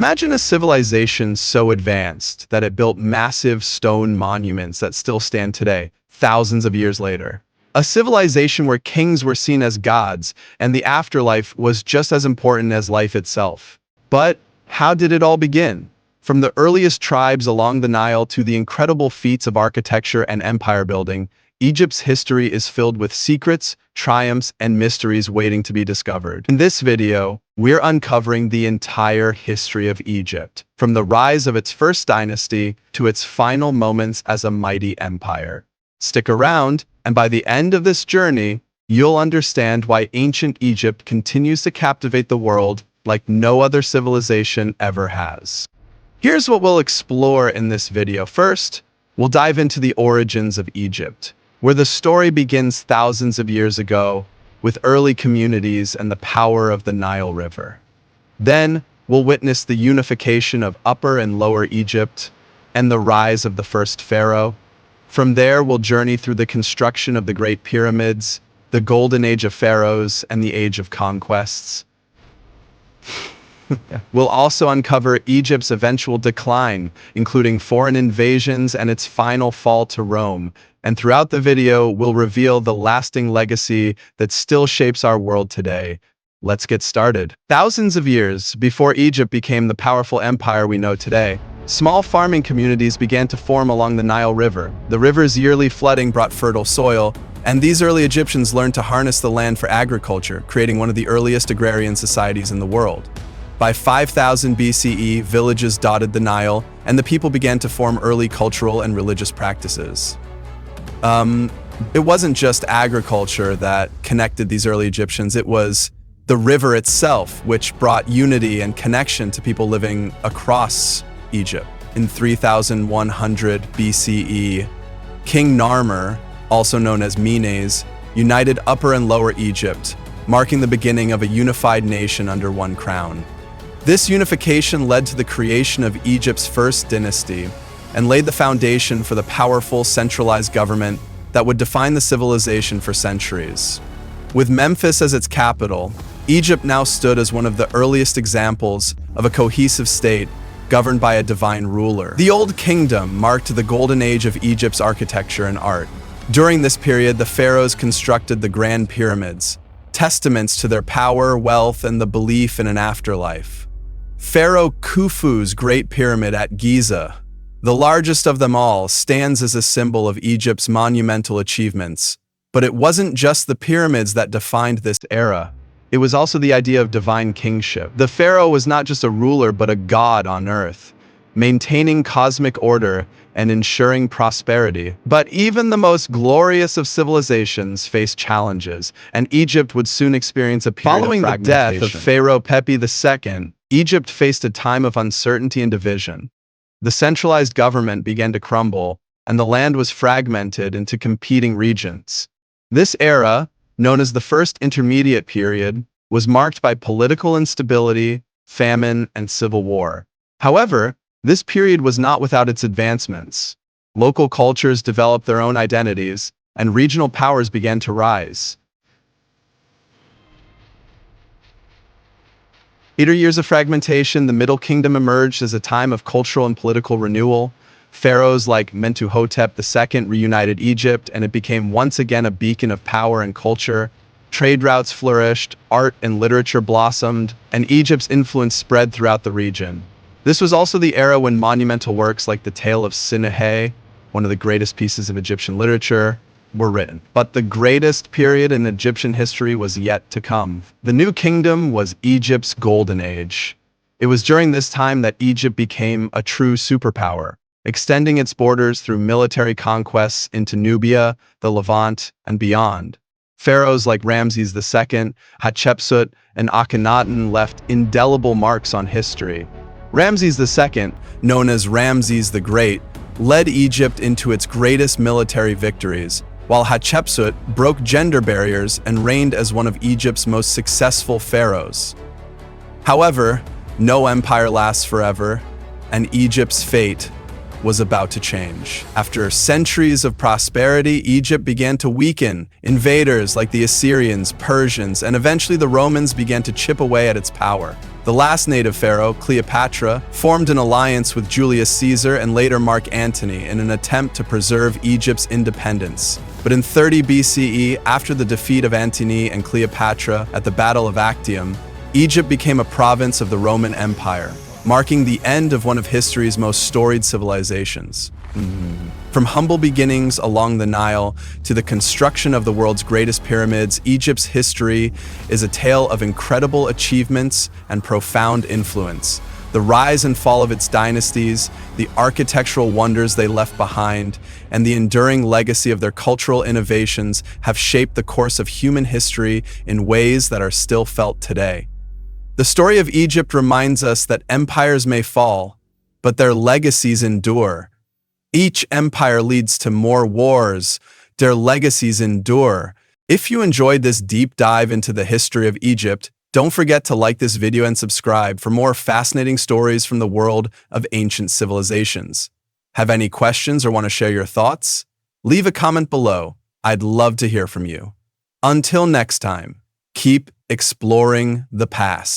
Imagine a civilization so advanced that it built massive stone monuments that still stand today, thousands of years later. A civilization where kings were seen as gods and the afterlife was just as important as life itself. But how did it all begin? From the earliest tribes along the Nile to the incredible feats of architecture and empire building, Egypt's history is filled with secrets, triumphs, and mysteries waiting to be discovered. In this video, we're uncovering the entire history of Egypt, from the rise of its first dynasty to its final moments as a mighty empire. Stick around, and by the end of this journey, you'll understand why ancient Egypt continues to captivate the world like no other civilization ever has. Here's what we'll explore in this video. First, we'll dive into the origins of Egypt, where the story begins thousands of years ago with early communities and the power of the Nile River. Then, we'll witness the unification of Upper and Lower Egypt and the rise of the first pharaoh. From there, we'll journey through the construction of the Great Pyramids, the Golden Age of Pharaohs, and the Age of Conquests. We'll also uncover Egypt's eventual decline, including foreign invasions and its final fall to Rome. And throughout the video, we'll reveal the lasting legacy that still shapes our world today. Let's get started. Thousands of years before Egypt became the powerful empire we know today, small farming communities began to form along the Nile River. The river's yearly flooding brought fertile soil, and these early Egyptians learned to harness the land for agriculture, creating one of the earliest agrarian societies in the world. By 5000 BCE, villages dotted the Nile, and the people began to form early cultural and religious practices. It wasn't just agriculture that connected these early Egyptians, it was the river itself, which brought unity and connection to people living across Egypt. In 3100 BCE, King Narmer, also known as Menes, united Upper and Lower Egypt, marking the beginning of a unified nation under one crown. This unification led to the creation of Egypt's first dynasty and laid the foundation for the powerful centralized government that would define the civilization for centuries. With Memphis as its capital, Egypt now stood as one of the earliest examples of a cohesive state governed by a divine ruler. The Old Kingdom marked the golden age of Egypt's architecture and art. During this period, the pharaohs constructed the Grand Pyramids, testaments to their power, wealth, and the belief in an afterlife. Pharaoh Khufu's Great Pyramid at Giza, the largest of them all, stands as a symbol of Egypt's monumental achievements. But it wasn't just the pyramids that defined this era. It was also the idea of divine kingship. The pharaoh was not just a ruler, but a god on earth, maintaining cosmic order and ensuring prosperity. But even the most glorious of civilizations faced challenges, and Egypt would soon experience a period of fragmentation. Following the death of Pharaoh Pepi II, Egypt faced a time of uncertainty and division. The centralized government began to crumble, and the land was fragmented into competing regions. This era, known as the First Intermediate Period, was marked by political instability, famine, and civil war. However, this period was not without its advancements. Local cultures developed their own identities, and regional powers began to rise. After years of fragmentation, the Middle Kingdom emerged as a time of cultural and political renewal. Pharaohs like Mentuhotep II reunited Egypt, and it became once again a beacon of power and culture. Trade routes flourished, art and literature blossomed, and Egypt's influence spread throughout the region. This was also the era when monumental works like the Tale of Sinehe, one of the greatest pieces of Egyptian literature, were written. But the greatest period in Egyptian history was yet to come. The New Kingdom was Egypt's golden age. It was during this time that Egypt became a true superpower, extending its borders through military conquests into Nubia, the Levant, and beyond. Pharaohs like Ramses II, Hatshepsut, and Akhenaten left indelible marks on history. Ramses II, known as Ramses the Great, led Egypt into its greatest military victories, while Hatshepsut broke gender barriers and reigned as one of Egypt's most successful pharaohs. However, no empire lasts forever, and Egypt's fate was about to change. After centuries of prosperity, Egypt began to weaken. Invaders like the Assyrians, Persians, and eventually the Romans began to chip away at its power. The last native pharaoh, Cleopatra, formed an alliance with Julius Caesar and later Mark Antony in an attempt to preserve Egypt's independence. But in 30 BCE, after the defeat of Antony and Cleopatra at the Battle of Actium, Egypt became a province of the Roman Empire, marking the end of one of history's most storied civilizations. From humble beginnings along the Nile to the construction of the world's greatest pyramids, Egypt's history is a tale of incredible achievements and profound influence. The rise and fall of its dynasties, the architectural wonders they left behind, and the enduring legacy of their cultural innovations have shaped the course of human history in ways that are still felt today. The story of Egypt reminds us that empires may fall, but their legacies endure. Each empire leads to more wars. Their legacies endure. If you enjoyed this deep dive into the history of Egypt, don't forget to like this video and subscribe for more fascinating stories from the world of ancient civilizations. Have any questions or want to share your thoughts? Leave a comment below. I'd love to hear from you. Until next time, keep exploring the past.